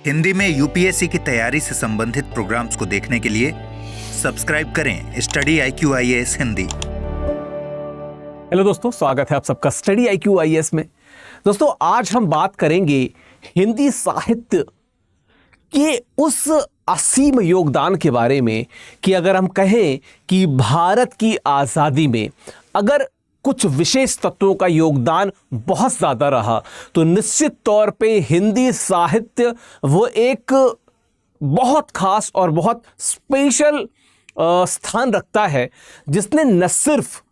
हिंदी में यूपीएससी की तैयारी से संबंधित प्रोग्राम्स को देखने के लिए सब्सक्राइब करें study IQ IAS Hindi. Hello दोस्तों, स्वागत है आप सबका स्टडी IQ IAS में। दोस्तों, आज हम बात करेंगे हिंदी साहित्य के उस असीम योगदान के बारे में कि अगर हम कहें कि भारत की आज़ादी में अगर कुछ विशेष तत्वों का योगदान बहुत ज़्यादा रहा तो निश्चित तौर पे हिंदी साहित्य वो एक बहुत खास और बहुत स्पेशल स्थान रखता है, जिसने न सिर्फ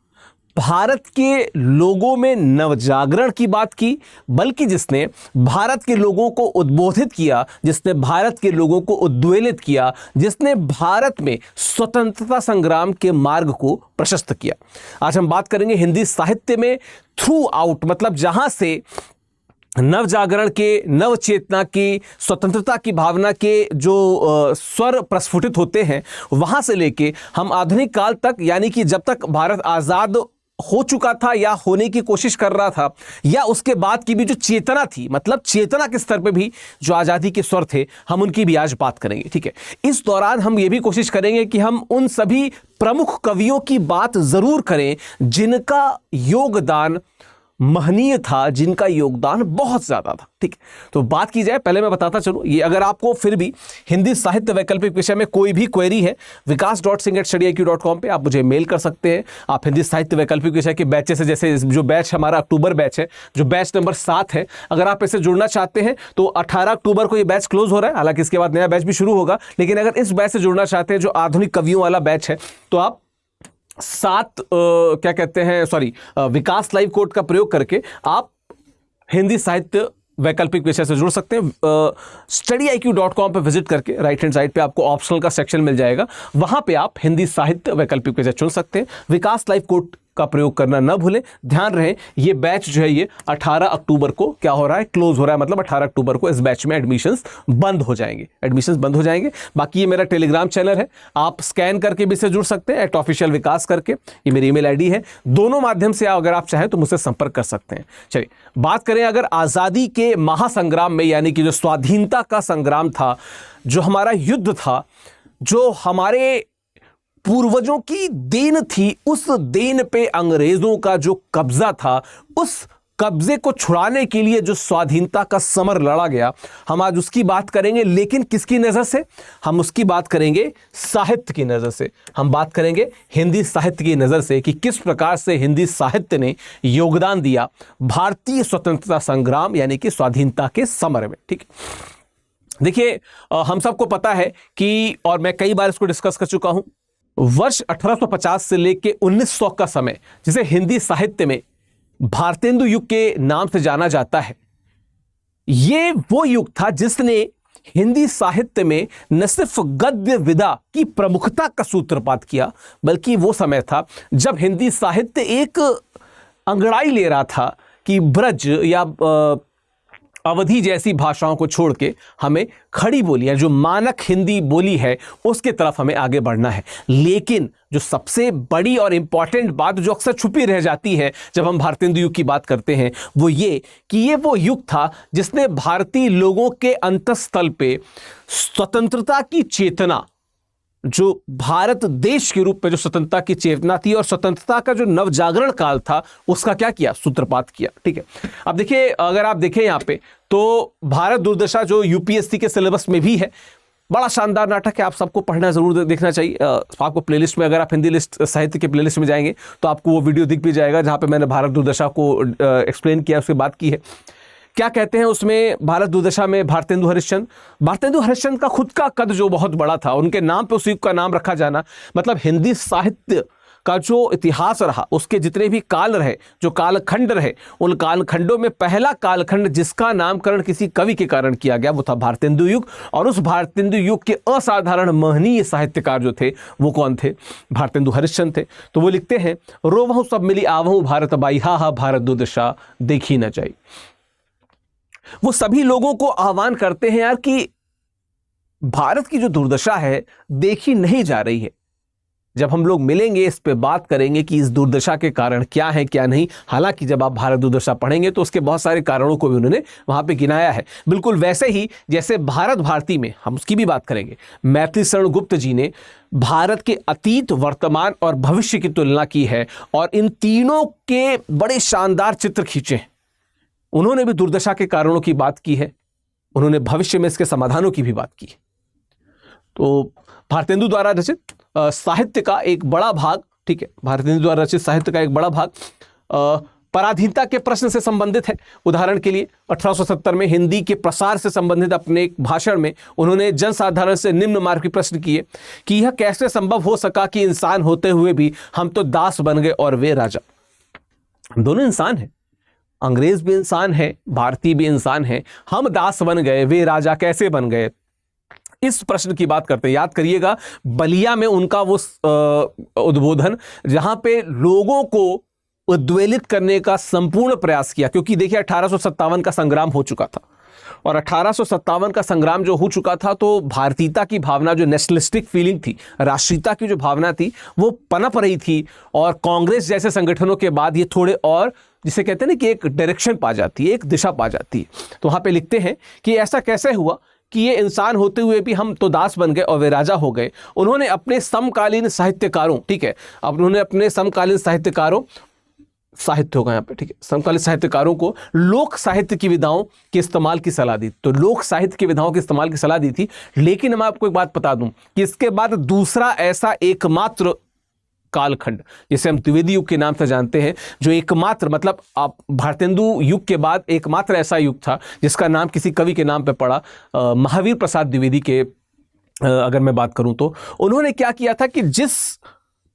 भारत के लोगों में नवजागरण की बात की, बल्कि जिसने भारत के लोगों को उद्बोधित किया, जिसने भारत के लोगों को उद्वेलित किया, जिसने भारत में स्वतंत्रता संग्राम के मार्ग को प्रशस्त किया। आज हम बात करेंगे हिंदी साहित्य में थ्रू आउट, मतलब जहां से नवजागरण के, नव चेतना की, स्वतंत्रता की भावना के जो स्वर प्रस्फुटित होते हैं, वहां से लेके हम आधुनिक काल तक, यानी कि जब तक भारत आज़ाद हो चुका था या होने की कोशिश कर रहा था, या उसके बाद की भी जो चेतना थी, मतलब चेतना के स्तर पे भी जो आज़ादी के स्वर थे, हम उनकी भी आज बात करेंगे। ठीक है, इस दौरान हम ये भी कोशिश करेंगे कि हम उन सभी प्रमुख कवियों की बात जरूर करें जिनका योगदान महनीय था, जिनका योगदान बहुत ज्यादा था। ठीक, तो बात की जाए, पहले मैं बताता चलूं, ये अगर आपको फिर भी हिंदी साहित्य वैकल्पिक विषय में कोई भी क्वेरी है, vikas.singh@studyIQ.com पे आप मुझे मेल कर सकते हैं। आप हिंदी साहित्य वैकल्पिक विषय के बैचेस से, जैसे जो बैच हमारा अक्टूबर बैच है, जो बैच नंबर 7 है, अगर आप इससे जुड़ना चाहते हैं तो 18 अक्टूबर को ये बैच क्लोज हो रहा है। हालांकि इसके बाद नया बैच भी शुरू होगा, लेकिन अगर इस बैच से जुड़ना चाहते हैं जो आधुनिक कवियों वाला बैच है, तो आप विकास लाइव कोड का प्रयोग करके आप हिंदी साहित्य वैकल्पिक विषय से जुड़ सकते हैं। studyIQ.com पे विजिट करके राइट हैंड साइड पे आपको ऑप्शनल का सेक्शन मिल जाएगा, वहां पे आप हिंदी साहित्य वैकल्पिक विषय चुन सकते हैं। विकास लाइव कोड का प्रयोग करना न भूलें। ध्यान रहे, ये बैच जो है ये 18 अक्टूबर को क्या हो रहा है, क्लोज हो रहा है, मतलब 18 अक्टूबर को इस बैच में एडमिशंस बंद हो जाएंगे। बाकी ये मेरा टेलीग्राम चैनल है, आप स्कैन करके भी इससे जुड़ सकते हैं, @official विकास करके, ये मेरी ईमेल आईडी है। दोनों माध्यम से अगर आप चाहें तो मुझसे संपर्क कर सकते हैं। चलिए बात करें अगर आज़ादी के महासंग्राम में, यानी कि जो स्वाधीनता का संग्राम था, जो हमारा युद्ध था, जो हमारे पूर्वजों की देन थी, उस देन पे अंग्रेजों का जो कब्जा था, उस कब्जे को छुड़ाने के लिए जो स्वाधीनता का समर लड़ा गया, हम आज उसकी बात करेंगे। लेकिन किसकी नज़र से? हम उसकी बात करेंगे साहित्य की नज़र से। हम बात करेंगे हिंदी साहित्य की नज़र से कि किस प्रकार से हिंदी साहित्य ने योगदान दिया भारतीय स्वतंत्रता संग्राम, यानी कि स्वाधीनता के समर में। ठीक, देखिए हम सबको पता है कि, और मैं कई बार इसको डिस्कस कर चुका हूं, वर्ष 1850 से लेके 1900 का समय, जिसे हिंदी साहित्य में भारतेंदु युग के नाम से जाना जाता है, ये वो युग था जिसने हिंदी साहित्य में न सिर्फ गद्य विधा की प्रमुखता का सूत्रपात किया, बल्कि वो समय था जब हिंदी साहित्य एक अंगड़ाई ले रहा था कि ब्रज या अवधी जैसी भाषाओं को छोड़ के हमें खड़ी बोली है, जो मानक हिंदी बोली है, उसके तरफ हमें आगे बढ़ना है। लेकिन जो सबसे बड़ी और इंपॉर्टेंट बात जो अक्सर छुपी रह जाती है जब हम भारतेंदु युग की बात करते हैं, वो ये कि ये वो युग था जिसने भारतीय लोगों के अंतःस्थल पे स्वतंत्रता की चेतना, जो भारत देश के रूप में जो स्वतंत्रता की चेतना थी और स्वतंत्रता का जो नवजागरण काल था, उसका क्या किया, सूत्रपात किया। ठीक है, अब देखिए, अगर आप देखें यहाँ पे तो भारत दुर्दशा जो यूपीएससी के सिलेबस में भी है, बड़ा शानदार नाटक है, आप सबको पढ़ना जरूर देखना चाहिए। आपको प्लेलिस्ट में, अगर आप हिंदी लिस्ट साहित्य के प्लेलिस्ट में जाएंगे तो आपको वो वीडियो दिख भी जाएगा जहाँ पे मैंने भारत दुर्दशा को एक्सप्लेन किया, उसकी बात की है। क्या कहते हैं उसमें, भारत दुर्दशा में भारतेंदु हरिश्चंद्र का खुद का कद जो बहुत बड़ा था, उनके नाम पे उस युग का नाम रखा जाना, मतलब हिंदी साहित्य का जो इतिहास रहा, उसके जितने भी काल रहे, जो कालखंड रहे, उन कालखंडों में पहला कालखंड जिसका नामकरण किसी कवि के कारण किया गया, वो था भारतेंदु युग। और उस भारतेंदु युग के असाधारण महनीय साहित्यकार जो थे, वो कौन थे? भारतेंदु हरिश्चंद्र थे। तो वो लिखते हैं, रोवहु सब मिली आवहु भारत बाई, हा हा भारत दुर्दशा देखी न जाई। वो सभी लोगों को आह्वान करते हैं यार कि भारत की जो दुर्दशा है देखी नहीं जा रही है। जब हम लोग मिलेंगे इस पे बात करेंगे कि इस दुर्दशा के कारण क्या है क्या नहीं। हालांकि जब आप भारत दुर्दशा पढ़ेंगे तो उसके बहुत सारे कारणों को भी उन्होंने वहां पे गिनाया है। बिल्कुल वैसे ही जैसे भारत भारती में हम उसकी भी बात करेंगे, मैथिली शरण गुप्त जी ने भारत के अतीत, वर्तमान और भविष्य की तुलना की है और इन तीनों के बड़े शानदार चित्र खींचे हैं। उन्होंने भी दुर्दशा के कारणों की बात की है, उन्होंने भविष्य में इसके समाधानों की भी बात की। तो भारतेंदु द्वारा रचित साहित्य का एक बड़ा भाग, ठीक है, भारतेंदु द्वारा रचित साहित्य का एक बड़ा भाग पराधीनता के प्रश्न से संबंधित है। उदाहरण के लिए 1870 में हिंदी के प्रसार से संबंधित अपने एक भाषण में उन्होंने जनसाधारण से निम्न मार्ग के प्रश्न किए कि यह कैसे संभव हो सका कि इंसान होते हुए भी हम तो दास बन गए और वे राजा। हम दोनों इंसान हैं, अंग्रेज भी इंसान है, भारतीय भी इंसान है, हम दास बन गए, वे राजा कैसे बन गए? इस प्रश्न की बात करते हैं। याद करिएगा बलिया में उनका वो उद्बोधन जहां पे लोगों को उद्वेलित करने का संपूर्ण प्रयास किया, क्योंकि देखिए 1857 का संग्राम हो चुका था और 1857 का संग्राम जो हो चुका था तो भारतीयता की भावना, जो नेशनलिस्टिक फीलिंग थी, राष्ट्रीयता की जो भावना थी, वो पनप रही थी और कांग्रेस जैसे संगठनों के बाद ये थोड़े और, जिसे कहते हैं ना कि एक डायरेक्शन पा जाती है, एक दिशा पा जाती है। तो वहां पे लिखते हैं कि ऐसा कैसे हुआ कि ये इंसान होते हुए भी हम तो दास बन गए और वे राजा हो गए। उन्होंने अपने समकालीन साहित्यकारों, ठीक है, अब उन्होंने अपने समकालीन साहित्यकारों, साहित्य होगा यहाँ पे, ठीक है, समकालीन साहित्यकारों को लोक साहित्य की विधाओं के इस्तेमाल की सलाह दी। तो लोक साहित्य की विधाओं के इस्तेमाल की सलाह दी थी। लेकिन मैं आपको एक बात बता दूं कि इसके बाद दूसरा ऐसा एकमात्र कालखंड, जिसे हम द्विवेदी युग के नाम से जानते हैं, जो एकमात्र, मतलब आप भारतेंदु युग के बाद एकमात्र ऐसा युग था जिसका नाम किसी कवि के नाम पे पड़ा, महावीर प्रसाद द्विवेदी के अगर मैं बात करूं तो उन्होंने क्या किया था कि जिस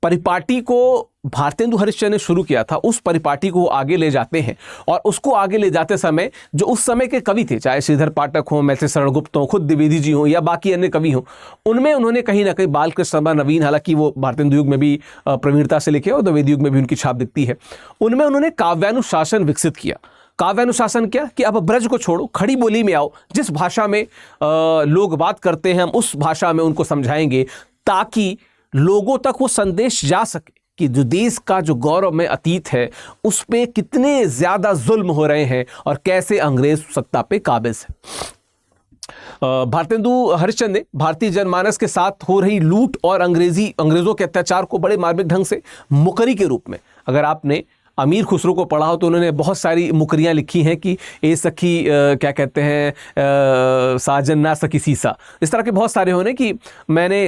परिपाटी को भारतेंदु हरिश्चंद्र ने शुरू किया था, उस परिपाटी को आगे ले जाते हैं और उसको आगे ले जाते समय जो उस समय के कवि थे, चाहे श्रीधर पाठक हो, मैथिली शरण गुप्त हो, खुद द्विवेदी जी हो या बाकी अन्य कवि हो, उनमें उन्होंने कहीं ना कहीं बालकृष्ण शर्मा नवीन, हालांकि वो भारतेंदु युग में भी प्रवीणता से लिखे और द्विवेदी युग में भी उनकी छाप दिखती है, उनमें उन्होंने काव्यानुशासन विकसित किया। काव्यानुशासन क्या कि अब ब्रज को छोड़ो, खड़ी बोली में आओ, जिस भाषा में लोग बात करते हैं हम उस भाषा में उनको समझाएंगे ताकि लोगों तक वो संदेश जा सके कि जो देश का जो गौरव में अतीत है उस पे कितने ज्यादा जुल्म हो रहे हैं और कैसे अंग्रेज सत्ता पे काबिज है। भारतेंदु हरिश्चंद्र ने भारतीय जनमानस के साथ हो रही लूट और अंग्रेजों के अत्याचार को बड़े मार्मिक ढंग से मुकरी के रूप में, अगर आपने अमीर खुसरो को पढ़ा हो तो उन्होंने बहुत सारी मुकरियाँ लिखी हैं कि ए सखी क्या कहते हैं, साजन ना सखी सीसा, इस तरह के बहुत सारे होने कि मैंने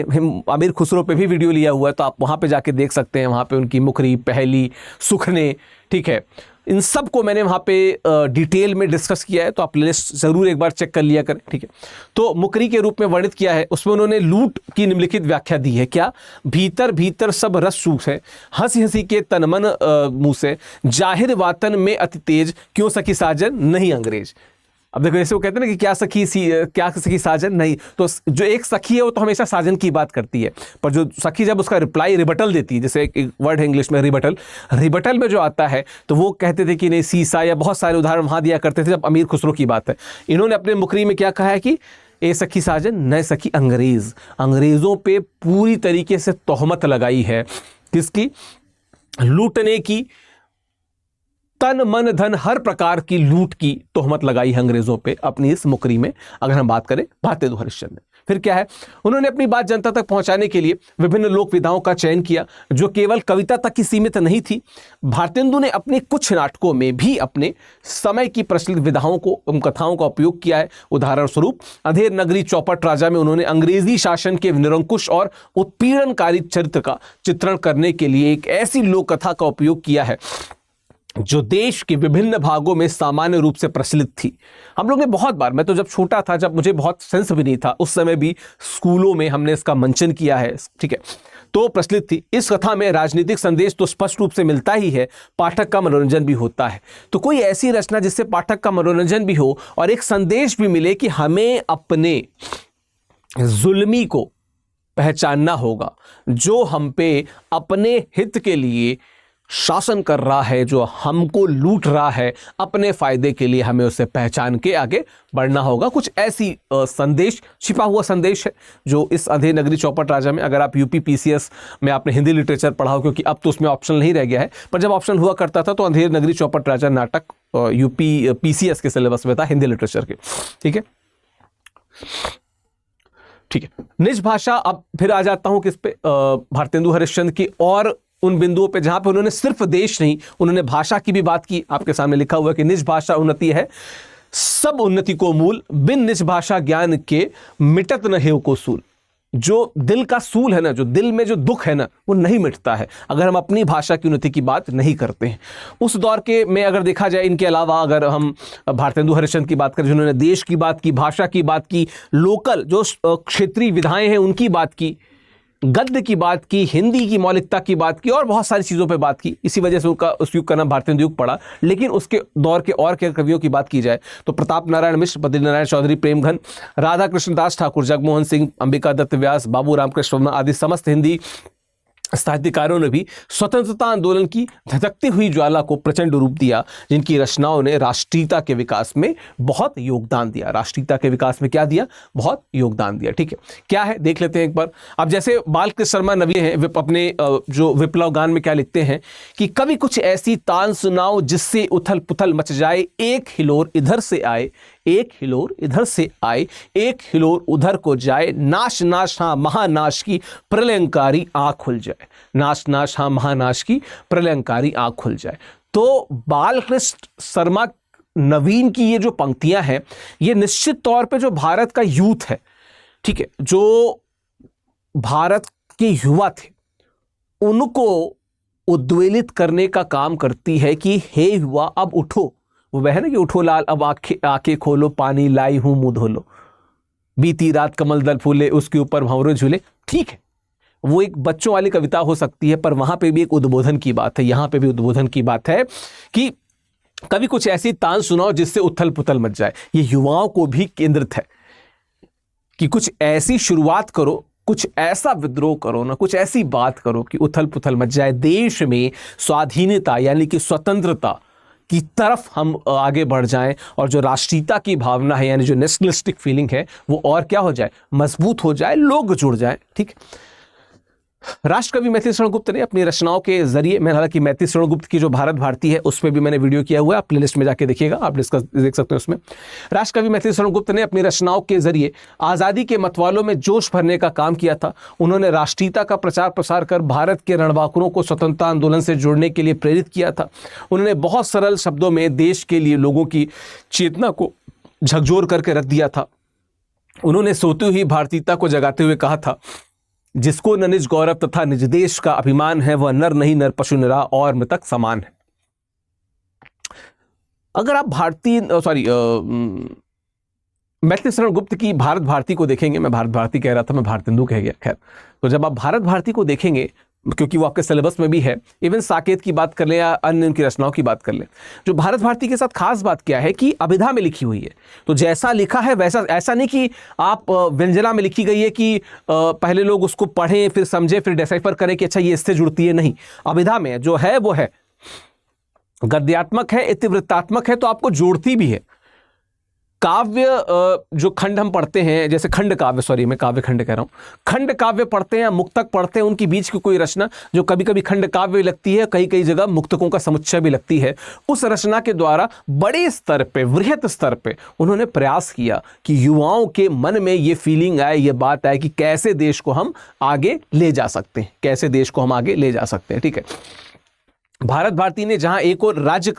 अमीर खुसरो पे भी वीडियो लिया हुआ है, तो आप वहाँ पे जाके देख सकते हैं। वहाँ पे उनकी मुकरी, पहली, सुखने, ठीक है, इन सब को मैंने वहाँ पे डिटेल में डिस्कस किया है, तो आप प्लेलिस्ट ज़रूर एक बार चेक कर लिया करें, ठीक है। तो मुकरी के रूप में वर्णित किया है, उसमें उन्होंने लूट की निम्नलिखित व्याख्या दी है। क्या? भीतर भीतर सब रस सूख है, हंसी हंसी के तन मन मुँह से, जाहिर वातन में अति तेज, क्यों सखी साजन नहीं अंग्रेज। अब देखो जैसे वो कहते हैं ना कि क्या सखी साजन नहीं, तो जो एक सखी है वो तो हमेशा साजन की बात करती है, पर जो सखी जब उसका रिप्लाई रिबटल देती है, जैसे एक वर्ड है इंग्लिश में रिबटल में जो आता है, तो वो कहते थे कि नहीं सीसा, या बहुत सारे उदाहरण वहाँ दिया करते थे जब अमीर खुसरो की बात है। इन्होंने अपने मुकरी में क्या कहा है कि ए सखी साजन न सखी अंग्रेज, अंग्रेजों पे पूरी तरीके से तोहमत लगाई है। किसकी? लूटने की, तन मन धन हर प्रकार की लूट की तोहमत लगाई है अंग्रेजों पे अपनी इस मुकरी में, अगर हम बात करें भारतेंदु हरिश्चंद्र ने। फिर क्या है, उन्होंने अपनी बात जनता तक पहुंचाने के लिए विभिन्न लोक विधाओं का चयन किया जो केवल कविता तक ही सीमित नहीं थी। भारतेंदु ने अपने कुछ नाटकों में भी अपने समय की प्रचलित विधाओं को, कथाओं का उपयोग किया है। उदाहरण स्वरूप अंधेर नगरी चौपट राजा में उन्होंने अंग्रेजी शासन के निरंकुश और उत्पीड़नकारी चरित्र का चित्रण करने के लिए एक ऐसी लोक कथा का उपयोग किया है जो देश के विभिन्न भागों में सामान्य रूप से प्रचलित थी। हम लोग ने बहुत बार, मैं तो जब छोटा था, जब मुझे बहुत सेंस भी नहीं था, उस समय भी स्कूलों में हमने इसका मंचन किया है, ठीक है, तो प्रचलित थी। इस कथा में राजनीतिक संदेश तो स्पष्ट रूप से मिलता ही है, पाठक का मनोरंजन भी होता है। तो कोई ऐसी रचना जिससे पाठक का मनोरंजन भी हो और एक संदेश भी मिले कि हमें अपने जुल्मी को पहचानना होगा, जो हम पे अपने हित के लिए शासन कर रहा है, जो हमको लूट रहा है, अपने फायदे के लिए हमें उसे पहचान के आगे बढ़ना होगा। कुछ ऐसी संदेश, छिपा हुआ संदेश है जो इस अंधेर नगरी चौपट राजा में, अगर आप यूपी पीसीएस में आपने हिंदी लिटरेचर पढ़ा हो, क्योंकि अब तो उसमें ऑप्शन नहीं रह गया है, पर जब ऑप्शन हुआ करता था तो अंधेर नगरी चौपट राजा नाटक यूपी पीसीएस के सिलेबस में था, हिंदी लिटरेचर के। ठीक है, ठीक है। निज भाषा, अब फिर आ जाता हूं किस पे, भारतेंदु हरिश्चंद्र की और उन बिंदुओं पे जहां पे उन्होंने सिर्फ देश नहीं, उन्होंने भाषा की भी बात की। आपके सामने लिखा हुआ है कि निज भाषा उन्नति है, सब उन्नति को मूल, बिन निज भाषा ज्ञान के मिटत न हेउ को सूल। जो दिल का सूल है ना, जो दिल में जो दुख है ना, वो नहीं मिटता है अगर हम अपनी भाषा की उन्नति की बात नहीं करते हैं। उस दौर के में अगर देखा जाए, इनके अलावा अगर हम भारतेंदु हरिश्चंद्र की बात करें, जिन्होंने देश की बात की, भाषा की बात की, लोकल जो क्षेत्रीय विधाएं हैं उनकी बात की, गद्य की बात की, हिंदी की मौलिकता की बात की, और बहुत सारी चीज़ों पे बात की। इसी वजह से उनका उस युग का नाम भारतेंदु युग पड़ा। लेकिन उसके दौर के और के कवियों की बात की जाए तो प्रताप नारायण मिश्र, बद्रीनारायण चौधरी, प्रेमघन, राधा कृष्ण दास ठाकुर, जगमोहन सिंह, अंबिका दत्त व्यास, बाबू रामकृष्ण वर्मा आदि समस्त हिंदी साहित्यकारों ने भी स्वतंत्रता आंदोलन की धधकती हुई ज्वाला को प्रचंड रूप दिया, जिनकी रचनाओं ने राष्ट्रीयता के विकास में बहुत योगदान दिया। राष्ट्रीयता के विकास में क्या दिया? बहुत योगदान दिया। ठीक है, क्या है देख लेते हैं एक बार। अब जैसे बालकृष्ण शर्मा नवीन हैं, अपने जो विप्लव गान में क्या लिखते हैं कि कभी कुछ ऐसी तान सुनाओ जिससे उथल पुथल मच जाए, एक हिलोर इधर से आए, एक हिलोर इधर से आए, एक हिलोर उधर को जाए, नाश नाश हाँ महानाश की प्रलयंकारी आंख खुल जाए, नाश नाश हाँ महानाश की प्रलयंकारी आंख खुल जाए। तो बालकृष्ण शर्मा नवीन की ये जो पंक्तियां हैं, ये निश्चित तौर पे जो भारत का यूथ है, ठीक है, जो भारत के युवा थे, उनको उद्वेलित करने का काम करती है कि हे युवा अब उठो। वह है ना कि उठो लाल अब आंखें खोलो, पानी लाई हूं मुंह धो लो, बीती रात कमल दल फूले उसके ऊपर भंवरे झूले। ठीक है, वो एक बच्चों वाली कविता हो सकती है, पर वहां पे भी एक उद्बोधन की बात है, यहां पे भी उद्बोधन की बात है कि कभी कुछ ऐसी तान सुनाओ जिससे उथल पुथल मच जाए। ये युवाओं को भी केंद्रित है कि कुछ ऐसी शुरुआत करो, कुछ ऐसा विद्रोह करो ना, कुछ ऐसी बात करो कि उथल पुथल मच जाए, देश में स्वाधीनता यानी कि स्वतंत्रता की तरफ हम आगे बढ़ जाएं, और जो राष्ट्रीयता की भावना है यानी जो नेशनलिस्टिक फीलिंग है वो और क्या हो जाए, मजबूत हो जाए, लोग जुड़ जाएं। ठीक, राष्ट्रकवि मैथिली शरण गुप्त ने अपनी रचनाओं के जरिए, मैं हालांकि मैथिली शरण गुप्त की जो भारत भारती है उस पर भी मैंने वीडियो किया हुआ है, आप प्लेलिस्ट में जाके देखिएगा, आप डिस्कस देख सकते हैं उसमें। राष्ट्रकवि मैथिली शरण गुप्त ने अपनी रचनाओं के जरिए आज़ादी के मतवालों में जोश भरने का काम किया था। उन्होंने राष्ट्रीयता का प्रचार प्रसार कर भारत के रणबांकुरों को स्वतंत्रता आंदोलन से जुड़ने के लिए प्रेरित किया था। उन्होंने बहुत सरल शब्दों में देश के लिए लोगों की चेतना को झकझोर करके रख दिया था। उन्होंने सोती हुई भारतीयता को जगाते हुए कहा था, जिसको न निज गौरव तथा निज देश का अभिमान है, वह नर नहीं नर पशु निरा और मृतक समान है। अगर आप मैथिली शरण गुप्त की भारत भारती को देखेंगे, मैं भारत भारती कह रहा था, मैं भारतेंदु कह गया, खैर, तो जब आप भारत भारती को देखेंगे, क्योंकि वो आपके सिलेबस में भी है, इवन साकेत की बात कर लें या अन्य उनकी रचनाओं की बात कर लें, जो भारत भारती के साथ खास बात क्या है कि अभिधा में लिखी हुई है, तो जैसा लिखा है वैसा, ऐसा नहीं कि आप व्यंजना में लिखी गई है कि पहले लोग उसको पढ़ें फिर समझें फिर डिसाइफर करें कि अच्छा ये इससे जुड़ती है, नहीं, अभिधा में जो है वो है, गद्यात्मक है, इतिवृत्तात्मक है, तो आपको जोड़ती भी है। काव्य जो खंड हम पढ़ते हैं, जैसे खंड काव्य, सॉरी मैं काव्य खंड कह रहा हूँ, खंड काव्य पढ़ते हैं, मुक्तक पढ़ते हैं, उनके बीच की कोई रचना जो कभी कभी खंड काव्य लगती है, कई कई जगह मुक्तकों का समुच्चय भी लगती है, उस रचना के द्वारा बड़े स्तर पे, वृहत स्तर पे उन्होंने प्रयास किया कि युवाओं के मन में ये फीलिंग आए, ये बात आए कि कैसे देश को हम आगे ले जा सकते हैं, कैसे देश को हम आगे ले जा सकते हैं। ठीक है, भारत भारती ने जहां एक और राज्य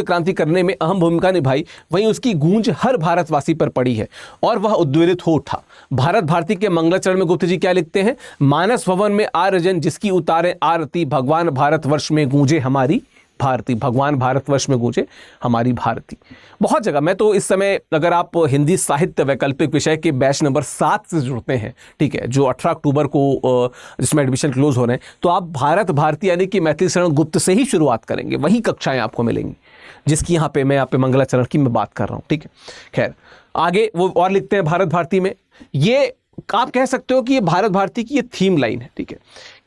क्रांति करने में अहम भूमिका निभाई, वहीं उसकी गूंज हर भारतवासी पर पड़ी है और वह उद्वेलित हो उठा। भारत भारती के मंगलाचरण में गुप्त जी क्या लिखते हैं, मानस भवन में आर्यजन जिसकी उतारे आरती, भगवान भारतवर्ष में गूंजे हमारी भारती, भगवान भारतवर्ष में गूंजे हमारी भारती। बहुत जगह, मैं तो इस समय अगर आप हिंदी साहित्य वैकल्पिक विषय के बैच नंबर 7 से जुड़ते हैं, ठीक है, जो 18 अक्टूबर को जिसमें एडमिशन क्लोज हो रहे हैं, तो आप भारत भारती यानी कि मैथिली शरण गुप्त से ही शुरुआत करेंगे, वही कक्षाएं आपको मिलेंगी जिसकी यहाँ पे मंगलाचरण की मैं बात कर रहा हूँ। ठीक है, खैर आगे वो और लिखते हैं भारत भारती में, ये आप कह सकते हो कि ये भारत भारती की ये थीम लाइन है, ठीक है,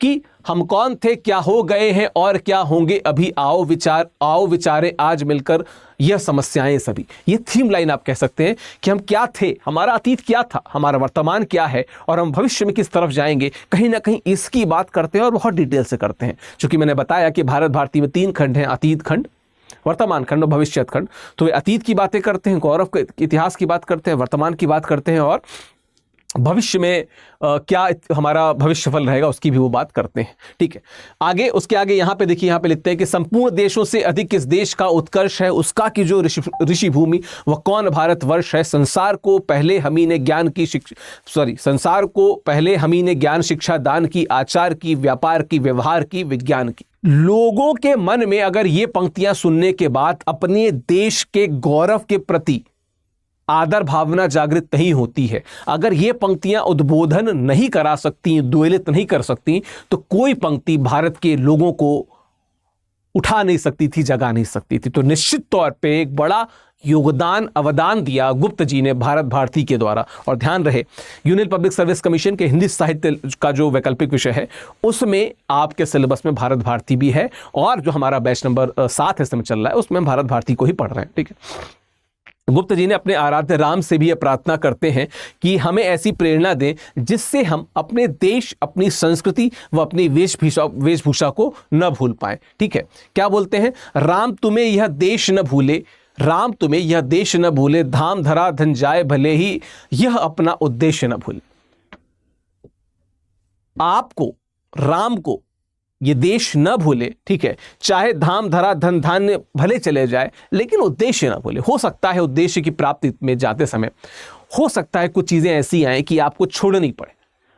कि हम कौन थे, क्या हो गए हैं और क्या होंगे अभी, आओ विचारे आज मिलकर यह समस्याएं सभी। ये थीम लाइन आप कह सकते हैं कि हम क्या थे, हमारा अतीत क्या था, हमारा वर्तमान क्या है और हम भविष्य में किस तरफ जाएंगे, कहीं ना कहीं इसकी बात करते हैं और बहुत डिटेल से करते हैं। चूंकि मैंने बताया कि भारत भारती में 3 खंड हैं, अतीत खंड, वर्तमान खंड और भविष्य खंड। तो वे अतीत की बातें करते हैं, गौरव के इतिहास की बात करते हैं, वर्तमान की बात करते हैं और भविष्य में क्या हमारा भविष्य फल रहेगा उसकी भी वो बात करते हैं, ठीक है। आगे, उसके आगे यहाँ पे देखिए, यहाँ पे लिखते हैं कि संपूर्ण देशों से अधिक किस देश का उत्कर्ष है, उसका की जो ऋषि भूमि वह कौन भारतवर्ष है। संसार को पहले हम ही ने ज्ञान शिक्षा दान की, आचार की, व्यापार की, व्यवहार की, विज्ञान की। लोगों के मन में अगर ये पंक्तियां सुनने के बाद अपने देश के गौरव के प्रति आदर भावना जागृत नहीं होती है, अगर ये पंक्तियां उद्बोधन नहीं करा सकती, द्वेलित नहीं कर सकती, तो कोई पंक्ति भारत के लोगों को उठा नहीं सकती थी, जगा नहीं सकती थी। तो निश्चित तौर पे एक बड़ा योगदान, अवदान दिया गुप्त जी ने भारत भारती के द्वारा। और ध्यान रहे, यूनियन पब्लिक सर्विस कमीशन के हिंदी साहित्य का जो वैकल्पिक विषय है उसमें आपके सिलेबस में भारत भारती भी है, और जो हमारा बैच नंबर 7 इस समय चल रहा है उसमें भारत भारती को ही पढ़ रहे हैं, ठीक है। गुप्त जी ने अपने आराध्य राम से भी यह प्रार्थना करते हैं कि हमें ऐसी प्रेरणा दें जिससे हम अपने देश, अपनी संस्कृति व अपनी वेशभूषा को न भूल पाएं, ठीक है। क्या बोलते हैं, राम तुम्हें यह देश न भूले, राम तुम्हें यह देश न भूले, धाम धरा धन जाए भले ही, यह अपना उद्देश्य न भूले। आपको, राम को ये देश न भूले, ठीक है, चाहे धाम धरा धन धान्य भले चले जाए, लेकिन उद्देश्य न भूले। हो सकता है उद्देश्य की प्राप्ति में जाते समय हो सकता है कुछ चीजें ऐसी आए कि आपको छोड़नी पड़े,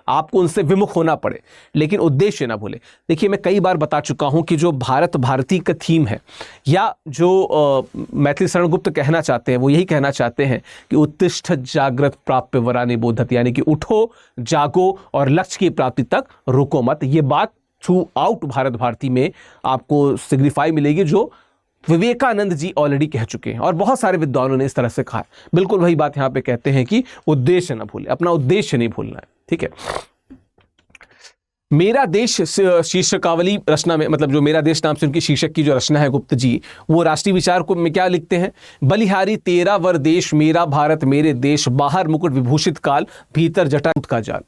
आपको उनसे विमुख होना पड़े, लेकिन उद्देश्य ना भूले। देखिए, मैं कई बार बता चुका हूं कि जो भारत भारती का थीम है, या जो मैथिली शरण गुप्त कहना चाहते हैं, वो यही कहना चाहते हैं कि उत्तिष्ठ जागृत प्राप्य वरा निबोधत, यानी कि उठो, जागो और लक्ष्य की प्राप्ति तक रुको मत। ये बात थ्रू आउट भारत भारती में आपको सिग्निफाई मिलेगी, जो विवेकानंद जी ऑलरेडी कह चुके हैं और बहुत सारे विद्वानों ने इस तरह से कहा है। बिल्कुल वही बात यहां पे कहते हैं कि उद्देश्य न भूले, अपना उद्देश्य नहीं भूलना है, ठीक है। मेरा देश शीर्षकावली रचना में, मतलब जो मेरा देश नाम से उनकी शीर्षक की जो रचना है गुप्त जी, वो राष्ट्रीय विचार को में क्या लिखते हैं, बलिहारी तेरा वर देश, मेरा भारत मेरे देश, बाहर मुकुट विभूषित काल, भीतर जटाजूट का जाल।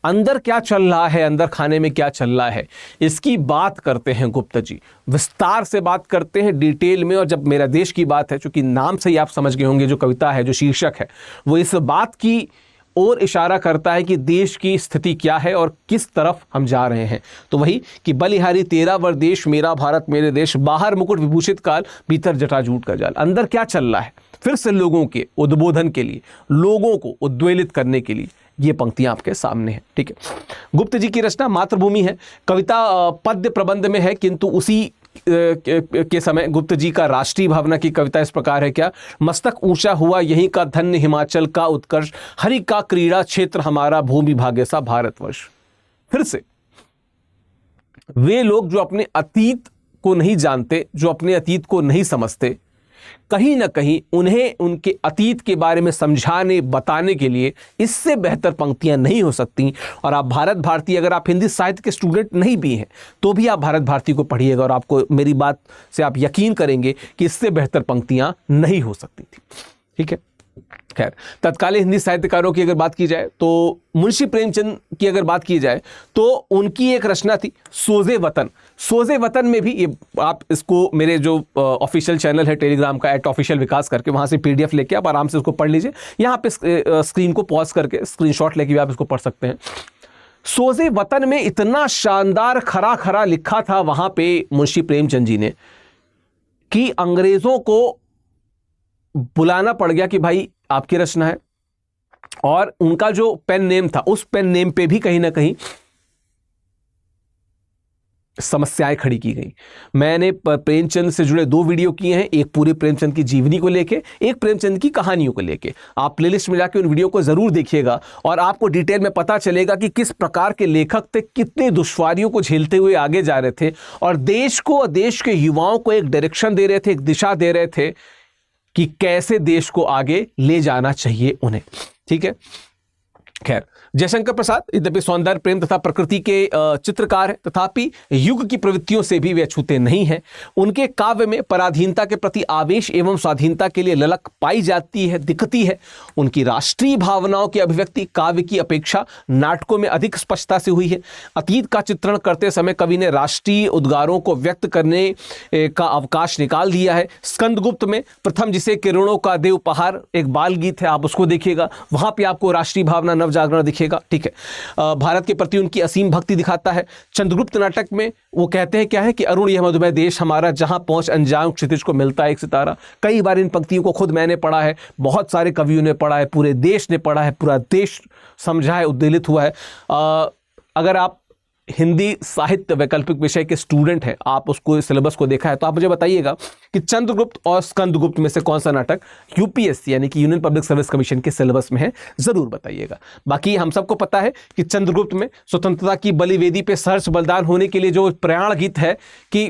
अंदर क्या चल रहा है, अंदर खाने में क्या चल रहा है, इसकी बात करते हैं गुप्त जी, विस्तार से बात करते हैं, डिटेल में। और जब मेरा देश की बात है, चूंकि नाम से ही आप समझ गए होंगे, जो कविता है, जो शीर्षक है, वो इस बात की ओर इशारा करता है कि देश की स्थिति क्या है और किस तरफ हम जा रहे हैं। तो वही कि बलिहारी तेरा वर देश, मेरा भारत मेरे देश, बाहर मुकुट विभूषित काल, भीतर जटाजूट का जाल। अंदर क्या चल रहा है, फिर से लोगों के उद्बोधन के लिए, लोगों को उद्वेलित करने के लिए ये पंक्तियां आपके सामने हैं, ठीक है। गुप्त जी की रचना मातृभूमि है, कविता पद्य प्रबंध में है, किंतु उसी के समय गुप्त जी का राष्ट्रीय भावना की कविता इस प्रकार है, क्या, मस्तक ऊंचा हुआ यहीं का धन्य हिमाचल का उत्कर्ष, हरि का क्रीड़ा क्षेत्र हमारा, भूमि भाग्य सा भारतवर्ष। फिर से वे लोग जो अपने अतीत को नहीं जानते, जो अपने अतीत को नहीं समझते, कहीं ना कहीं उन्हें उनके अतीत के बारे में समझाने, बताने के लिए इससे बेहतर पंक्तियां नहीं हो सकती। और आप भारत भारती, अगर आप हिंदी साहित्य के स्टूडेंट नहीं भी हैं तो भी आप भारत भारती को पढ़िएगा और आपको मेरी बात से आप यकीन करेंगे कि इससे बेहतर पंक्तियां नहीं हो सकती थी, ठीक है। खैर, तत्कालीन हिंदी साहित्यकारों की अगर बात की जाए तो मुंशी प्रेमचंद की अगर बात की जाए तो उनकी एक रचना थी सोजे वतन। सोजे वतन में भी, ये आप इसको मेरे जो ऑफिशियल चैनल है टेलीग्राम का @ऑफिशियल विकास करके, वहां से PDF लेके आप आराम से उसको पढ़ लीजिए। यहाँ पे स्क्रीन को पॉज करके स्क्रीनशॉट लेके भी आप इसको पढ़ सकते हैं। सोजे वतन में इतना शानदार खरा खरा लिखा था वहां पे मुंशी प्रेमचंद जी ने कि अंग्रेजों को बुलाना पड़ गया कि भाई आपकी रचना है, और उनका जो पेन नेम था, उस पेन नेम पे भी कहीं ना कहीं समस्याएं खड़ी की गई। मैंने प्रेमचंद से जुड़े 2 वीडियो किए हैं, एक पूरे प्रेमचंद की जीवनी को लेके, एक प्रेमचंद की कहानियों को लेके। आप प्लेलिस्ट में जाके उन वीडियो को जरूर देखिएगा और आपको डिटेल में पता चलेगा कि किस प्रकार के लेखक थे, कितने दुश्वारियों को झेलते हुए आगे जा रहे थे और देश को, देश के युवाओं को एक डायरेक्शन दे रहे थे, एक दिशा दे रहे थे कि कैसे देश को आगे ले जाना चाहिए उन्हें, ठीक है। खैर, जयशंकर प्रसाद यद्यपि सौंदर्य प्रेम तथा प्रकृति के चित्रकार है, तथापि युग की प्रवृत्तियों से भी वे अछूते नहीं हैं। उनके काव्य में पराधीनता के प्रति आवेश एवं स्वाधीनता के लिए ललक पाई जाती है, दिखती है। उनकी राष्ट्रीय भावनाओं की अभिव्यक्ति काव्य की अपेक्षा नाटकों में अधिक स्पष्टता से हुई है। अतीत का चित्रण करते समय कवि ने राष्ट्रीय उद्गारों को व्यक्त करने का अवकाश निकाल दिया है। स्कंदगुप्त में प्रथम, जिसे किरणों का दे उपहार, एक बाल गीत है, आप उसको देखिएगा, वहां पे आपको राष्ट्रीय भावना जागरण दिखेगा। ठीक है, भारत के प्रति उनकी असीम भक्ति दिखाता है। चंद्रगुप्त नाटक में वो कहते हैं क्या है कि अरुण यह मधुमेह देश हमारा, जहां पहुंच अनजान क्षितिज को मिलता है एक सितारा। कई बार इन पंक्तियों को खुद मैंने पढ़ा है, बहुत सारे कवियों ने पढ़ा है, पूरे देश ने पढ़ा है, पूरा देश समझा है, उद्वेलित हुआ है। अगर आप हिंदी साहित्य वैकल्पिक विषय के स्टूडेंट हैं, आप उसको सिलेबस को देखा है, तो आप मुझे बताइएगा कि चंद्रगुप्त और स्कंदगुप्त में से कौन सा नाटक यूपीएससी यानी कि यूनियन पब्लिक सर्विस कमीशन के सिलेबस में है, जरूर बताइएगा। बाकी हम सबको पता है कि चंद्रगुप्त में स्वतंत्रता की बलिवेदी पे सहर्ष बलिदान होने के लिए जो प्रयाण गीत है कि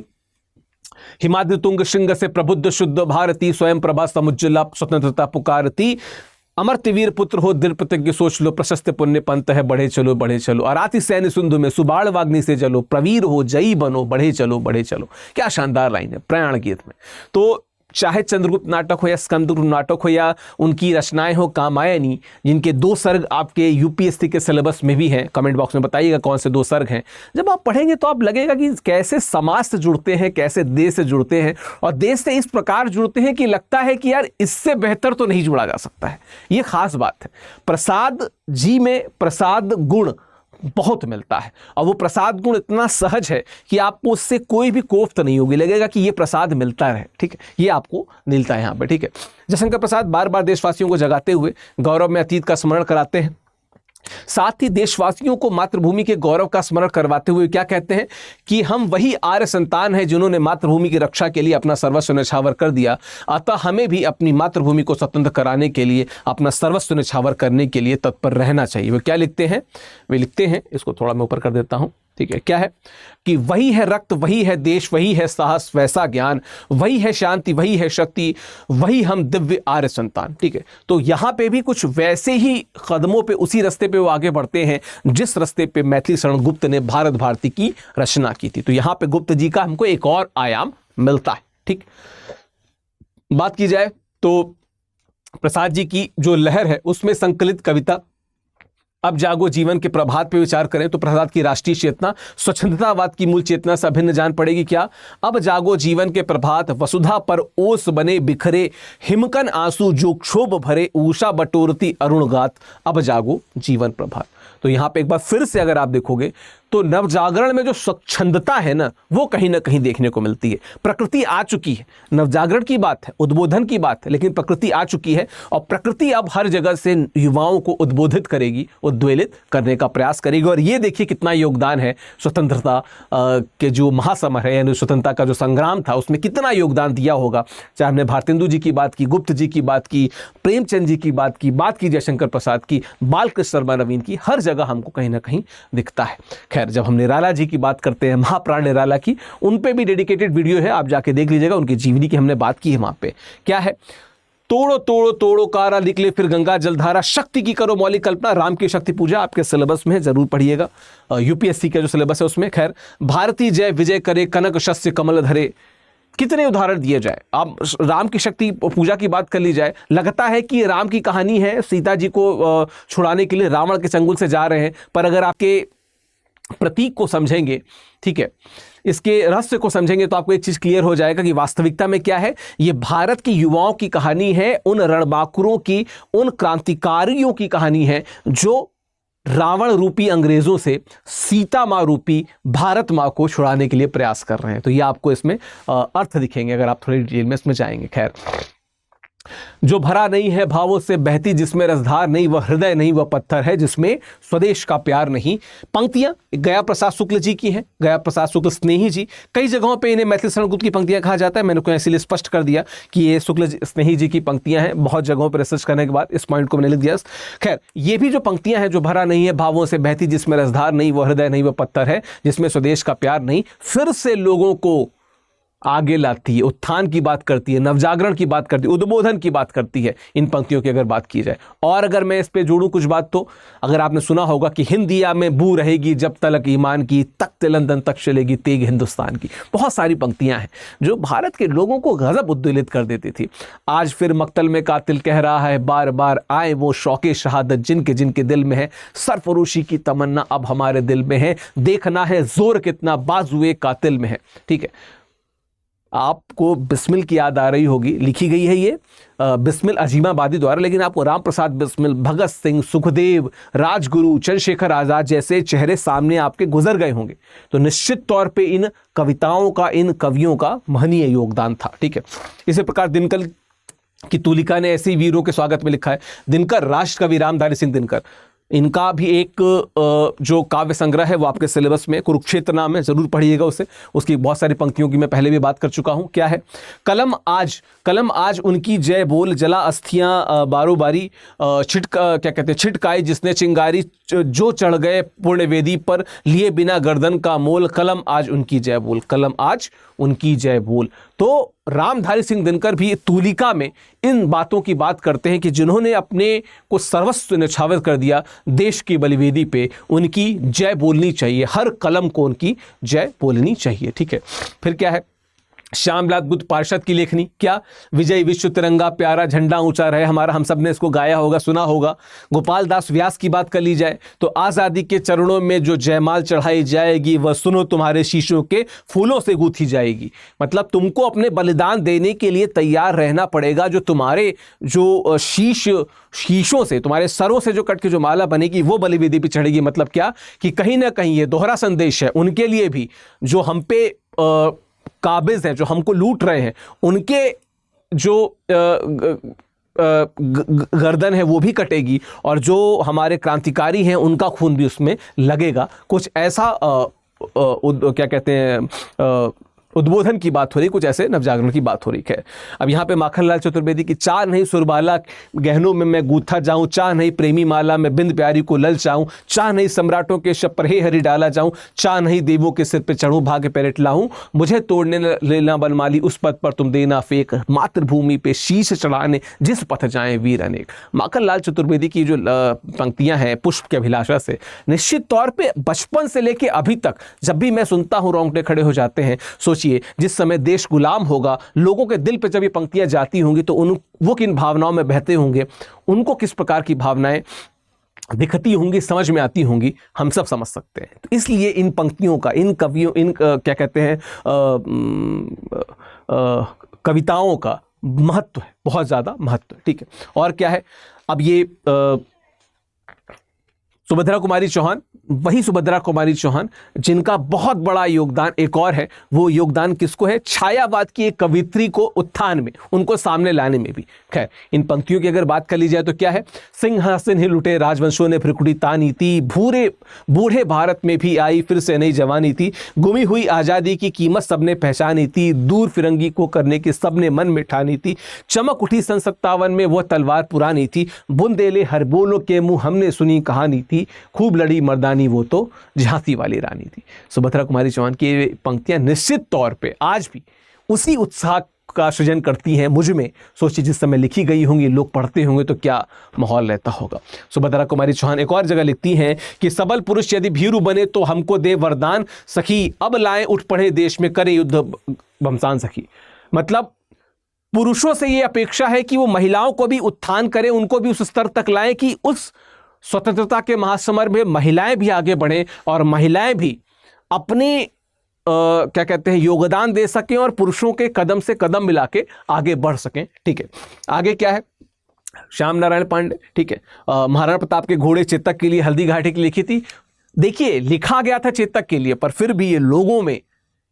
हिमाद्रि तुंग श्रृंग से प्रबुद्ध शुद्ध भारती, स्वयं प्रभा समुज्ज्वला स्वतंत्रता पुकारती, अमर्त्य वीर पुत्र हो दृढ़ प्रतिज्ञ सोच लो, प्रशस्त पुण्य पंथ है बढ़े चलो बढ़े चलो, अराति सैन्य सिंधु में सुबाड़ वाग्नि से जलो, प्रवीर हो जयी बनो बढ़े चलो बढ़े चलो। क्या शानदार लाइन है प्रयाण गीत में। तो चाहे चंद्रगुप्त नाटक हो या स्कंदगुप्त नाटक हो या उनकी रचनाएं हो कामायनी, जिनके 2 सर्ग आपके यूपीएससी के सिलेबस में भी हैं, कमेंट बॉक्स में बताइएगा कौन से 2 सर्ग हैं। जब आप पढ़ेंगे तो आप लगेगा कि कैसे समाज से जुड़ते हैं, कैसे देश से जुड़ते हैं, और देश से इस प्रकार जुड़ते हैं कि लगता है कि यार इससे बेहतर तो नहीं जुड़ा जा सकता है। ये खास बात है। प्रसाद जी में प्रसाद गुण बहुत मिलता है, और वो प्रसाद गुण इतना सहज है कि आपको उससे कोई भी कोफ्त नहीं होगी, लगेगा कि ये प्रसाद मिलता है। ठीक है, ये आपको मिलता है यहाँ पे। ठीक है, जयशंकर प्रसाद बार बार देशवासियों को जगाते हुए गौरव में अतीत का स्मरण कराते हैं, साथ ही देशवासियों को मातृभूमि के गौरव का स्मरण करवाते हुए क्या कहते हैं कि हम वही आर्य संतान हैं जिन्होंने मातृभूमि की रक्षा के लिए अपना सर्वस्व न्यौछावर कर दिया, अतः हमें भी अपनी मातृभूमि को स्वतंत्र कराने के लिए अपना सर्वस्व न्यौछावर करने के लिए तत्पर रहना चाहिए। वे क्या लिखते हैं? वे लिखते हैं, इसको थोड़ा मैं ऊपर कर देता हूं, ठीक है, क्या है कि वही है रक्त, वही है देश, वही है साहस, वैसा ज्ञान, वही है शांति, वही है शक्ति, वही हम दिव्य आर्य संतान। ठीक है, तो यहां पे भी कुछ वैसे ही कदमों पे, उसी रास्ते पे वो आगे बढ़ते हैं जिस रास्ते पे मैथिली शरण गुप्त ने भारत भारती की रचना की थी। तो यहां पे गुप्त जी का हमको एक और आयाम मिलता है। ठीक, बात की जाए तो प्रसाद जी की जो लहर है उसमें संकलित कविता अब जागो जीवन के प्रभात पे विचार करें तो प्रसाद की राष्ट्रीय चेतना स्वच्छंदतावाद की मूल चेतना से अभिन्न जान पड़ेगी। क्या? अब जागो जीवन के प्रभात, वसुधा पर ओस बने बिखरे, हिमकन आंसू जो क्षोभ भरे, उषा बटोरती अरुण गात, अब जागो जीवन प्रभात। तो यहां पे एक बार फिर से अगर आप देखोगे तो नवजागरण में जो स्वच्छंदता है ना, वो कहीं ना कहीं देखने को मिलती है। प्रकृति आ चुकी है, नवजागरण की बात है, उद्बोधन की बात है, लेकिन प्रकृति आ चुकी है और प्रकृति अब हर जगह से युवाओं को उद्बोधित करेगी, उद्वेलित करने का प्रयास करेगी। और ये देखिए कितना योगदान है स्वतंत्रता के जो महासमर है, यानी स्वतंत्रता का जो संग्राम था, उसमें कितना योगदान दिया होगा। चाहे हमने भारतेंदु जी की बात की, गुप्त जी की बात की, प्रेमचंद जी की बात की जयशंकर प्रसाद की, बालकृष्ण शर्मा नवीन की, हर जगह हमको कहीं ना कहीं दिखता है। खैर, जब हम निराला जी की बात करते हैं, महाप्राण निराला की, उन पे भी डेडिकेटेड वीडियो है, आप जाके देख लीजिएगा। उनकी जीवनी की हमने बात की है। वहां पे क्या है? तोड़ो तोड़ो तोड़ो कारा, निकले फिर गंगा जलधारा, शक्ति की करो मौलिक कल्पना, राम की शक्ति पूजा आपके सिलेबस में है, जरूर पढ़िएगा। यूपीएससी का जो सिलेबस है उसमें। खैर, भारती जय विजय करे, कनक शस्य कमल धरे, कितने उदाहरण दिए जाए। आप राम की शक्ति पूजा की बात कर ली जाए, लगता है कि राम की कहानी है, सीता जी को छुड़ाने के लिए रावण के चंगुल से जा रहे हैं, पर अगर आपके प्रतीक को समझेंगे, ठीक है, इसके रहस्य को समझेंगे तो आपको एक चीज क्लियर हो जाएगा कि वास्तविकता में क्या है। ये भारत की युवाओं की कहानी है, उन रणबांकुरों की, उन क्रांतिकारियों की कहानी है जो रावण रूपी अंग्रेजों से सीता माँ रूपी भारत माँ को छुड़ाने के लिए प्रयास कर रहे हैं। तो ये आपको इसमें अर्थ दिखेंगे अगर आप थोड़ी डिटेल में इसमें जाएंगे। खैर, जो भरा नहीं है भावों से बहती, जिसमें रसधार नहीं वह हृदय नहीं वह पत्थर है, जिसमें स्वदेश का प्यार नहीं। पंक्तियां गया प्रसाद शुक्ल जी की हैं, गया प्रसाद शुक्ल स्नेही जी। कई जगहों पे इन्हें मैथिली शरण गुप्त की पंक्तियां कहा जाता है, मैंने को इसीलिए स्पष्ट कर दिया कि ये शुक्ल स्नेही जी की पंक्तियां हैं। बहुत जगहों पर रिसर्च करने के बाद इस पॉइंट को मैंने लिख दिया। खैर, ये भी जो पंक्तियां हैं, जो भरा नहीं है भावों से बहती, जिसमें रसधार नहीं वह हृदय नहीं वह पत्थर है, जिसमें स्वदेश का प्यार नहीं, फिर से लोगों को आगे लाती है, उत्थान की बात करती है, नवजागरण की बात करती है, उद्बोधन की बात करती है इन पंक्तियों की अगर बात की जाए। और अगर मैं इस पे जोड़ूं कुछ बात, तो अगर आपने सुना होगा कि हिंदिया में बू रहेगी जब तलक ईमान की, तख्त लंदन तक चलेगी तेग हिंदुस्तान की। बहुत सारी पंक्तियां हैं जो भारत के लोगों को गजब उद्वेलित कर देती थी। आज फिर मक्तल में कातिल कह रहा है बार बार, आए वो शौके शहादत जिनके जिनके दिल में है, सरफरोशी की तमन्ना अब हमारे दिल में है, देखना है जोर कितना बाजुए कातिल में है। ठीक है, आपको बिस्मिल की याद आ रही होगी, लिखी गई है ये बिस्मिल अजीमाबादी द्वारा, लेकिन आपको राम प्रसाद बिस्मिल, भगत सिंह, सुखदेव, राजगुरु, चंद्रशेखर आजाद जैसे चेहरे सामने आपके गुजर गए होंगे, तो निश्चित तौर पे इन कविताओं का, इन कवियों का महनीय योगदान था। ठीक है, इसी प्रकार दिनकर की तुलिका ने ऐसे ही वीरों के स्वागत में लिखा है। दिनकर राष्ट्र कवि रामधारी सिंह दिनकर, इनका भी एक जो काव्य संग्रह है वो आपके सिलेबस में कुरुक्षेत्र नाम है, जरूर पढ़िएगा उसे। उसकी बहुत सारी पंक्तियों की मैं पहले भी बात कर चुका हूं। क्या है? कलम आज उनकी जय बोल, जला अस्थियां बारो बारी, छिटकाई जिसने चिंगारी, जो चढ़ गए पूर्ण वेदी पर, लिए बिना गर्दन का मोल, कलम आज उनकी जय बोल, कलम आज उनकी जय बोल। तो रामधारी सिंह दिनकर भी तुलिका में इन बातों की बात करते हैं कि जिन्होंने अपने को सर्वस्व न्यौछावर कर दिया देश की बलिवेदी पे, उनकी जय बोलनी चाहिए, हर कलम को उनकी जय बोलनी चाहिए। ठीक है, फिर क्या है? श्यामलाल गुप्त पार्षद की लेखनी, क्या? विजय विश्व तिरंगा प्यारा झंडा ऊंचा रहे हमारा, हम सब ने इसको गाया होगा, सुना होगा। गोपाल दास व्यास की बात कर ली जाए तो आज़ादी के चरणों में जो जयमाल चढ़ाई जाएगी वह सुनो तुम्हारे शीशों के फूलों से गूंथी जाएगी। मतलब तुमको अपने बलिदान देने के लिए तैयार रहना पड़ेगा। जो तुम्हारे जो शीशों से, तुम्हारे सरों से जो कट के जो माला बनेगी वो बलिवेदी पे चढ़ेगी। मतलब क्या? कि कहीं ना कहीं ये दोहरा संदेश है उनके लिए भी, जो हम पे काबिज हैं, जो हमको लूट रहे हैं, उनके जो गर्दन है वो भी कटेगी, और जो हमारे क्रांतिकारी हैं उनका खून भी उसमें लगेगा। कुछ ऐसा क्या कहते हैं, उद्बोधन की बात हो रही, कुछ ऐसे नवजागरण की बात हो रही है। अब यहाँ पे माखनलाल चतुर्वेदी की, चाह नहीं सुरबाला गहनों में मैं गूथा जाऊं, चाह नहीं प्रेमी माला में बिंद प्यारी को ललचाऊं, चाह नहीं सम्राटों के शब पर हे हरि डाला जाऊं, चाह नहीं देवों के सिर पे चढ़ूं भाग्य पेरेट लाऊं, मुझे तोड़ने लेना बनमाली उस पद पर तुम देना फेक, मातृभूमि पे शीश चढ़ाने जिस पथ जाए वीर अनेक। माखनलाल चतुर्वेदी की जो पंक्तियां हैं पुष्प के अभिलाषा से, निश्चित तौर पर बचपन से लेकर अभी तक जब भी मैं सुनता हूँ रोंगटे खड़े हो जाते हैं। सोचिए, जिस समय देश गुलाम होगा, लोगों के दिल पे जब ये पंक्तियां जाती होंगी तो वो किन भावनाओं में बहते होंगे, उनको किस प्रकार की भावनाएं दिखती होंगी, समझ में आती होंगी, हम सब समझ सकते हैं। तो इसलिए इन पंक्तियों का, इन कवियों, इन क्या कहते हैं कविताओं का महत्व है, बहुत ज्यादा महत्व है। ठीक है, और क्या है? अब ये सुभद्रा कुमारी चौहान, वही सुभद्रा कुमारी चौहान जिनका बहुत बड़ा योगदान एक और है, वो योगदान किसको है? छायावाद की एक कवित्री को उत्थान में, उनको सामने लाने में भी। खैर, इन पंक्तियों की अगर बात कर ली जाए तो क्या है? सिंहासन ही लुटे राजवंशों ने फ्रिकुड़ी तानी थी, बूढ़े भारत में भी आई फिर से नई जवानी थी, गुमी हुई आज़ादी की कीमत सबने पहचानी थी, दूर फिरंगी को करने की सबने मन में ठानी थी, चमक उठी सन 57 में वो तलवार पुरानी थी, बुंदेले हर बोलों के मुंह हमने सुनी कहानी थी, खूब लड़ी मर्दानी वो तो झांसी वाली रानी थी। सुभद्रा कुमारी चौहान की पंक्तियां निश्चित तौर पे आज भी उसी उत्साह का सृजन करती हैं मुझ में। सोचिए, जिस समय लिखी गई होंगी, लोग पढ़ते होंगे तो क्या माहौल रहता होगा। सुभद्रा कुमारी चौहान एक और जगह लिखती हैं कि सबल पुरुष यदि भीरू बने तो हमको दे वरदान, सखी अब लाएं उठ पड़े देश में करे युद्ध बमसान सखी। मतलब पुरुषों से ये अपेक्षा है कि वो महिलाओं को भी उत्थान करें, उनको भी उस स्तर तक लाएं कि उस स्वतंत्रता के महासमर में महिलाएं भी आगे बढ़ें और महिलाएं भी अपने क्या कहते हैं योगदान दे सकें और पुरुषों के कदम से कदम मिला के आगे बढ़ सकें। ठीक है, आगे क्या है? श्याम नारायण पांडे, ठीक है, महाराणा प्रताप के घोड़े चेतक के लिए हल्दी घाटी की लिखी थी। देखिए, लिखा गया था चेतक के लिए, पर फिर भी ये लोगों में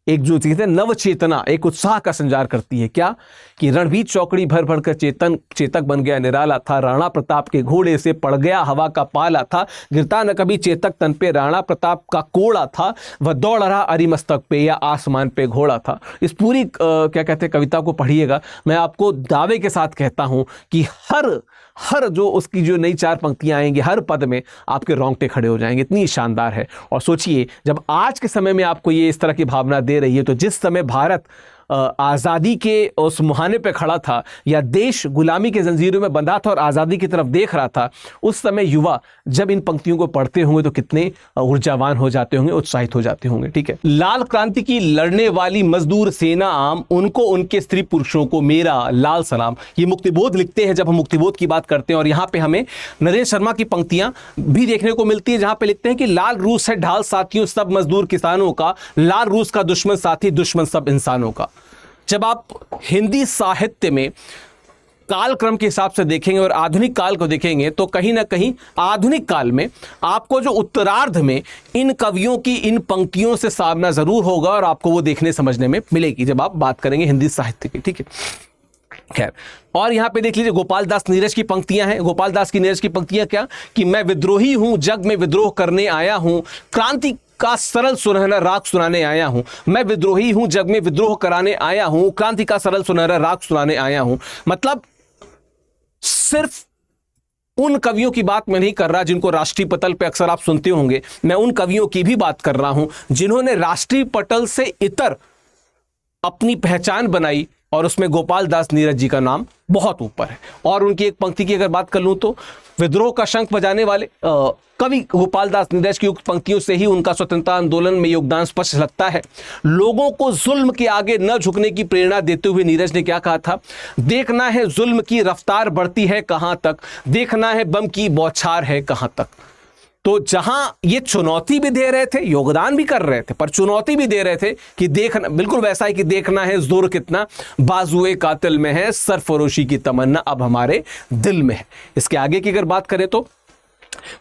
एक जो चीज़ है नव चेतना, एक उत्साह का संचार करती है। क्या? कि रणभीर चौकड़ी भर भर कर चेतक बन गया निराला था, राणा प्रताप के घोड़े से पड़ गया हवा का पाला था, गिरता न कभी चेतक तन पे राणा प्रताप का कोड़ा था, वह दौड़ रहा अरिमस्तक पे या आसमान पे घोड़ा था। इस पूरी क्या कहते हैं कविता को पढ़िएगा। मैं आपको दावे के साथ कहता हूं कि हर जो उसकी जो नई 4 पंक्तियां आएंगी, हर पद में आपके रोंगटे खड़े हो जाएंगे, इतनी शानदार है। और सोचिए, जब आज के समय में आपको ये इस तरह की भावना दे रही है, तो जिस समय भारत आज़ादी के उस मुहाने पे खड़ा था या देश गुलामी के जंजीरों में बंधा था और आज़ादी की तरफ देख रहा था, उस समय युवा जब इन पंक्तियों को पढ़ते होंगे तो कितने ऊर्जावान हो जाते होंगे, उत्साहित हो जाते होंगे। ठीक है, लाल क्रांति की लड़ने वाली मजदूर सेना आम, उनको उनके स्त्री पुरुषों को मेरा लाल सलाम। ये मुक्तिबोध लिखते हैं जब हम मुक्तिबोध की बात करते हैं, और यहाँ पे हमें नरेश शर्मा की पंक्तियां भी देखने को मिलती है जहां पे लिखते हैं कि लाल रूस है ढाल साथियों सब मजदूर किसानों का, लाल रूस का दुश्मन साथी दुश्मन सब इंसानों का। जब आप हिंदी साहित्य में कालक्रम के हिसाब से देखेंगे और आधुनिक काल को देखेंगे तो कहीं ना कहीं आधुनिक काल में आपको जो उत्तरार्ध में इन कवियों की इन पंक्तियों से सामना जरूर होगा और आपको वो देखने समझने में मिलेगी जब आप बात करेंगे हिंदी साहित्य की। ठीक है, खैर, और यहां पे देख लीजिए गोपाल दास नीरज की पंक्तियां हैं। गोपाल दास की नीरज की पंक्तियां क्या कि मैं विद्रोही हूं, जग में विद्रोह करने आया हूं, क्रांति का सरल सुनहरा राग सुनाने आया हूं। मैं विद्रोही हूं, जग में विद्रोह कराने आया हूं, क्रांति का सरल सुनहरा राग सुनाने आया हूं। मतलब सिर्फ उन कवियों की बात मैं नहीं कर रहा जिनको राष्ट्रीय पटल पे अक्सर आप सुनते होंगे, मैं उन कवियों की भी बात कर रहा हूं जिन्होंने राष्ट्रीय पटल से इतर अपनी पहचान बनाई और उसमें गोपाल दास नीरज जी का नाम बहुत ऊपर है। और उनकी एक पंक्ति की अगर बात कर लूं तो विद्रोह का शंख बजाने वाले कवि गोपाल दास नीरज की उक्त पंक्तियों से ही उनका स्वतंत्रता आंदोलन में योगदान स्पष्ट लगता है। लोगों को जुल्म के आगे न झुकने की प्रेरणा देते हुए नीरज ने क्या कहा था, देखना है जुल्म की रफ्तार बढ़ती है कहां तक, देखना है बम की बौछार है कहां तक। तो जहां ये चुनौती भी दे रहे थे, योगदान भी कर रहे थे, पर चुनौती भी दे रहे थे कि देखना, बिल्कुल वैसा है कि देखना है जोर कितना बाजुए कातिल में है, सरफरोशी की तमन्ना अब हमारे दिल में है। इसके आगे की अगर बात करें तो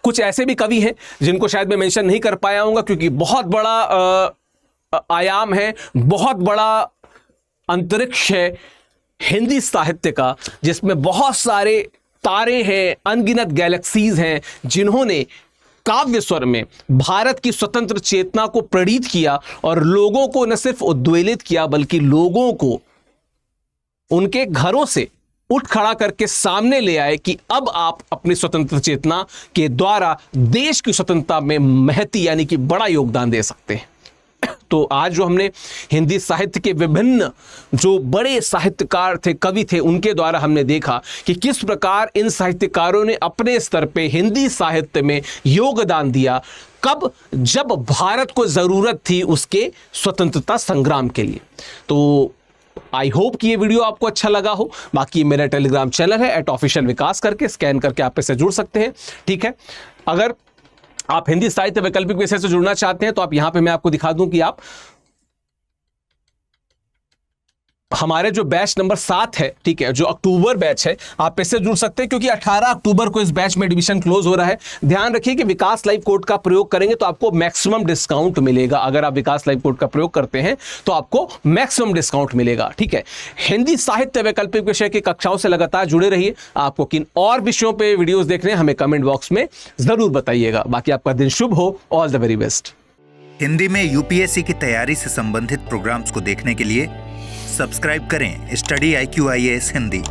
कुछ ऐसे भी कवि हैं जिनको शायद मैं मेंशन नहीं कर पाया हूंगा क्योंकि बहुत बड़ा आयाम है, बहुत बड़ा अंतरिक्ष है हिंदी साहित्य का, जिसमें बहुत सारे तारे हैं, अनगिनत गैलेक्सीज हैं जिन्होंने काव्य स्वर में भारत की स्वतंत्र चेतना को प्रणीत किया और लोगों को न सिर्फ उद्वेलित किया बल्कि लोगों को उनके घरों से उठ खड़ा करके सामने ले आए कि अब आप अपनी स्वतंत्र चेतना के द्वारा देश की स्वतंत्रता में महती यानी कि बड़ा योगदान दे सकते हैं। तो आज जो हमने हिंदी साहित्य के विभिन्न जो बड़े साहित्यकार थे, कवि थे, उनके द्वारा हमने देखा कि किस प्रकार इन साहित्यकारों ने अपने स्तर पे हिंदी साहित्य में योगदान दिया, कब, जब भारत को जरूरत थी उसके स्वतंत्रता संग्राम के लिए। तो आई होप कि ये वीडियो आपको अच्छा लगा हो। बाकी मेरा टेलीग्राम चैनल है @officialvikas करके स्कैन करके आप इससे जुड़ सकते हैं। ठीक है, अगर आप हिंदी साहित्य वैकल्पिक विषय से जुड़ना चाहते हैं तो आप यहां पे मैं आपको दिखा दूं कि आप हमारे जो बैच नंबर 7 है, ठीक है, जो अक्टूबर बैच है, आप इससे जुड़ सकते हैं क्योंकि 18 अक्टूबर को इस बैच में एडमिशन क्लोज हो रहा है। ध्यान रखिए कि विकास लाइव कोड का प्रयोग करेंगे तो आपको मैक्सिमम डिस्काउंट मिलेगा। अगर आप विकास लाइव कोड का प्रयोग करते हैं तो आपको मैक्सिमम डिस्काउंट मिलेगा। ठीक है, हिंदी साहित्य वैकल्पिक विषय की कक्षाओं से लगातार जुड़े रहिए। आपको किन और विषयों पर वीडियोज देखने हमें कमेंट बॉक्स में जरूर बताइएगा। बाकी आपका दिन शुभ हो। All the very best. Hindi में यूपीएससी की तैयारी से संबंधित प्रोग्राम्स को देखने के लिए सब्सक्राइब करें स्टडी IQ IAS हिंदी।